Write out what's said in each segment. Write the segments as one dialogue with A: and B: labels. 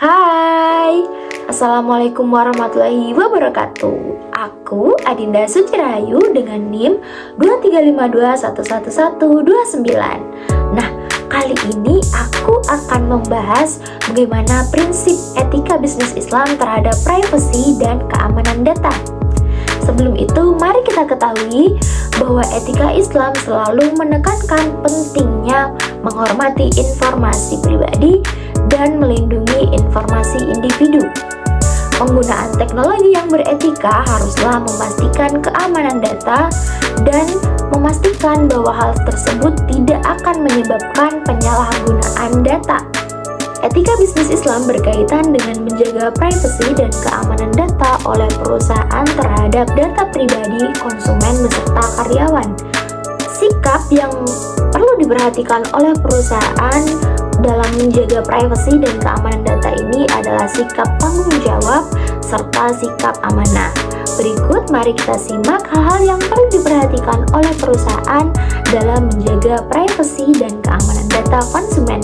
A: Hai, Assalamualaikum warahmatullahi wabarakatuh. Aku Adinda Sucirayu dengan NIM 2352111129. Nah, kali ini aku akan membahas bagaimana prinsip etika bisnis Islam terhadap privasi dan keamanan data. Sebelum itu, mari kita ketahui bahwa etika Islam selalu menekankan pentingnya menghormati informasi pribadi dan melindungi informasi individu. Penggunaan teknologi yang beretika haruslah memastikan keamanan data dan memastikan bahwa hal tersebut tidak akan menyebabkan penyalahgunaan data. Etika bisnis Islam berkaitan dengan menjaga privasi dan keamanan data oleh perusahaan terhadap data pribadi konsumen beserta karyawan. Sikap yang perlu diperhatikan oleh perusahaan dalam menjaga privasi dan keamanan data ini adalah sikap tanggung jawab serta sikap amanah. Berikut mari kita simak hal-hal yang perlu diperhatikan oleh perusahaan dalam menjaga privasi dan keamanan data konsumen.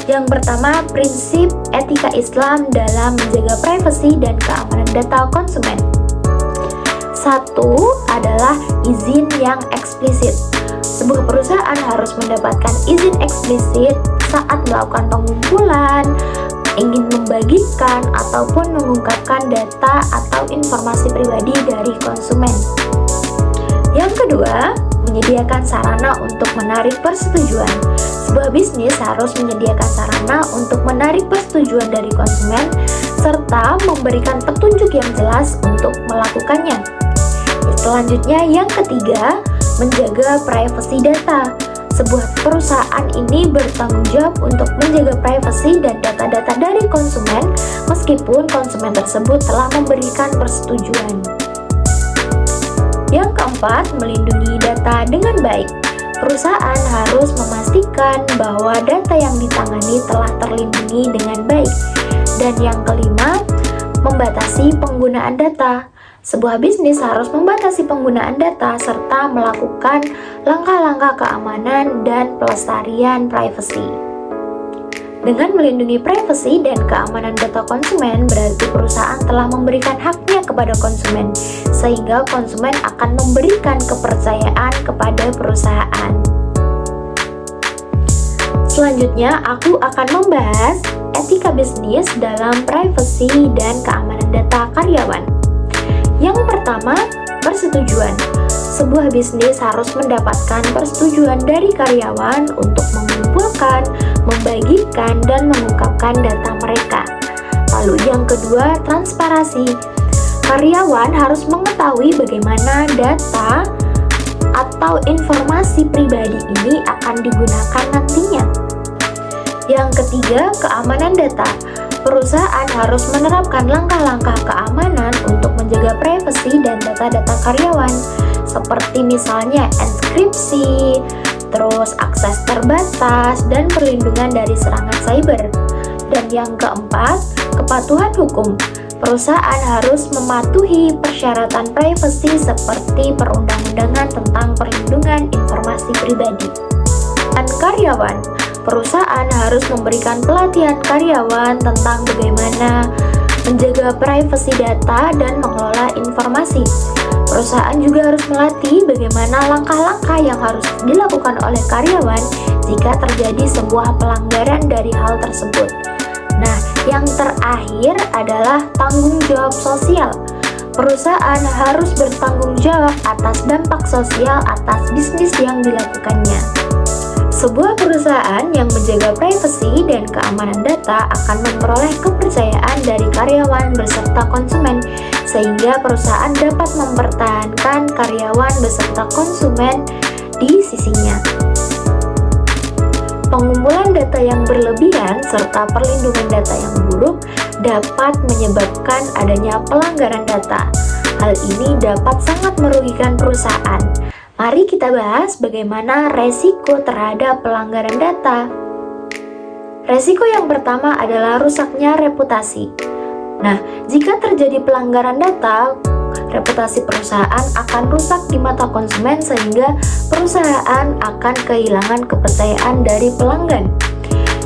A: Yang pertama, prinsip etika Islam dalam menjaga privasi dan keamanan data konsumen. Satu adalah izin yang eksplisit. Sebuah perusahaan harus mendapatkan izin eksplisit saat melakukan pengumpulan, ingin membagikan, ataupun mengungkapkan data atau informasi pribadi dari konsumen. Yang kedua, menyediakan sarana untuk menarik persetujuan. Sebuah bisnis harus menyediakan sarana untuk menarik persetujuan dari konsumen serta memberikan petunjuk yang jelas untuk melakukannya. Selanjutnya, yang ketiga, menjaga privasi data. Sebuah perusahaan ini bertanggung jawab untuk menjaga privasi dan data-data dari konsumen meskipun konsumen tersebut telah memberikan persetujuan. Yang keempat, melindungi data dengan baik. Perusahaan harus memastikan bahwa data yang ditangani telah terlindungi dengan baik. Dan yang kelima, membatasi penggunaan data. Sebuah bisnis harus membatasi penggunaan data serta melakukan langkah-langkah keamanan dan pelestarian privasi. Dengan melindungi privasi dan keamanan data konsumen, berarti perusahaan telah memberikan haknya kepada konsumen, sehingga konsumen akan memberikan kepercayaan kepada perusahaan. Selanjutnya, aku akan membahas etika bisnis dalam privasi dan keamanan data karyawan. Yang pertama, persetujuan. Sebuah bisnis harus mendapatkan persetujuan dari karyawan untuk mengumpulkan, membagikan, dan mengungkapkan data mereka. Lalu yang kedua, transparansi. Karyawan harus mengetahui bagaimana data atau informasi pribadi ini akan digunakan nantinya. Yang ketiga, keamanan data. Perusahaan harus menerapkan langkah-langkah keamanan untuk menjaga privasi dan data-data karyawan, seperti misalnya enkripsi, terus akses terbatas, dan perlindungan dari serangan cyber. Dan yang keempat, kepatuhan hukum. Perusahaan harus mematuhi persyaratan privasi seperti perundang-undangan tentang perlindungan informasi pribadi. Dan karyawan, perusahaan harus memberikan pelatihan karyawan tentang bagaimana menjaga privasi data dan mengelola informasi. Perusahaan juga harus melatih bagaimana langkah-langkah yang harus dilakukan oleh karyawan jika terjadi sebuah pelanggaran dari hal tersebut. Nah, yang terakhir adalah tanggung jawab sosial. Perusahaan harus bertanggung jawab atas dampak sosial atas bisnis yang dilakukannya. Sebuah perusahaan yang menjaga privasi dan keamanan data akan memperoleh kepercayaan dari karyawan beserta konsumen, sehingga perusahaan dapat mempertahankan karyawan beserta konsumen di sisinya. Pengumpulan data yang berlebihan serta perlindungan data yang buruk dapat menyebabkan adanya pelanggaran data. Hal ini dapat sangat merugikan perusahaan. Mari kita bahas bagaimana resiko terhadap pelanggaran data. Resiko yang pertama adalah rusaknya reputasi. Nah, jika terjadi pelanggaran data, reputasi perusahaan akan rusak di mata konsumen sehingga perusahaan akan kehilangan kepercayaan dari pelanggan.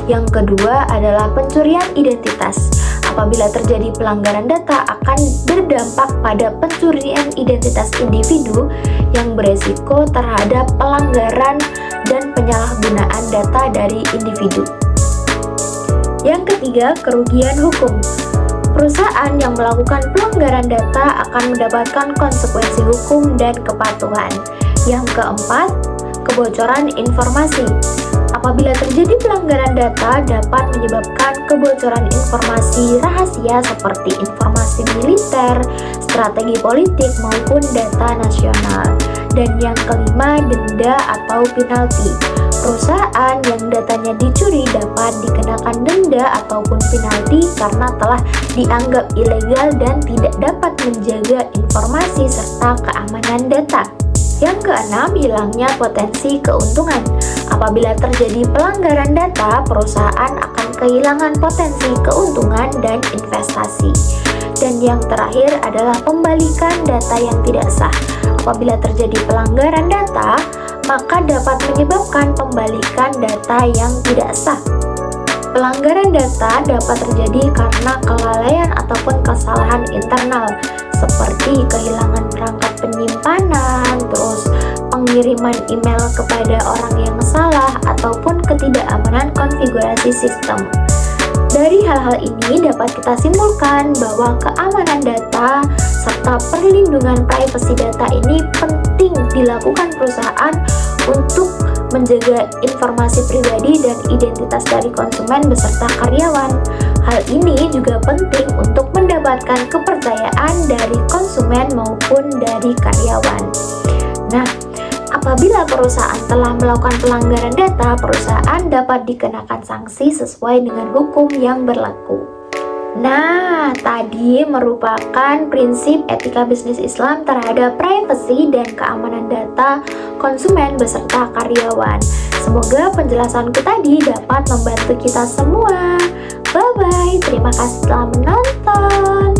A: Yang kedua adalah pencurian identitas. Apabila terjadi pelanggaran data akan berdampak pada pencurian identitas individu yang beresiko terhadap pelanggaran dan penyalahgunaan data dari individu. Yang ketiga, kerugian hukum. Perusahaan yang melakukan pelanggaran data akan mendapatkan konsekuensi hukum dan kepatuhan. Yang keempat, kebocoran informasi. Apabila terjadi pelanggaran data dapat menyebabkan kebocoran informasi rahasia seperti informasi militer, strategi politik maupun data nasional. Dan yang kelima, denda atau penalti. Perusahaan yang datanya dicuri dapat dikenakan denda ataupun penalti karena telah dianggap ilegal dan tidak dapat menjaga informasi serta keamanan data. Yang keenam, hilangnya potensi keuntungan. Apabila terjadi pelanggaran data, perusahaan akan kehilangan potensi keuntungan dan investasi. Dan yang terakhir adalah pembalikan data yang tidak sah. Apabila terjadi pelanggaran data, maka dapat menyebabkan pembalikan data yang tidak sah. Pelanggaran data dapat terjadi karena kelalaian ataupun kesalahan internal, seperti kehilangan perangkat penyimpanan, terus pengiriman email kepada orang yang salah, ataupun ketidakamanan konfigurasi sistem. Dari hal-hal ini dapat kita simpulkan bahwa keamanan data serta perlindungan privasi data ini penting dilakukan perusahaan untuk menjaga informasi pribadi dan identitas dari konsumen beserta karyawan. Hal ini juga penting untuk mendapatkan kepercayaan dari konsumen maupun dari karyawan. Nah, apabila perusahaan telah melakukan pelanggaran data, perusahaan dapat dikenakan sanksi sesuai dengan hukum yang berlaku. Nah, tadi merupakan prinsip etika bisnis Islam terhadap privasi dan keamanan data konsumen beserta karyawan. Semoga penjelasanku tadi dapat membantu kita semua. Bye-bye, terima kasih telah menonton.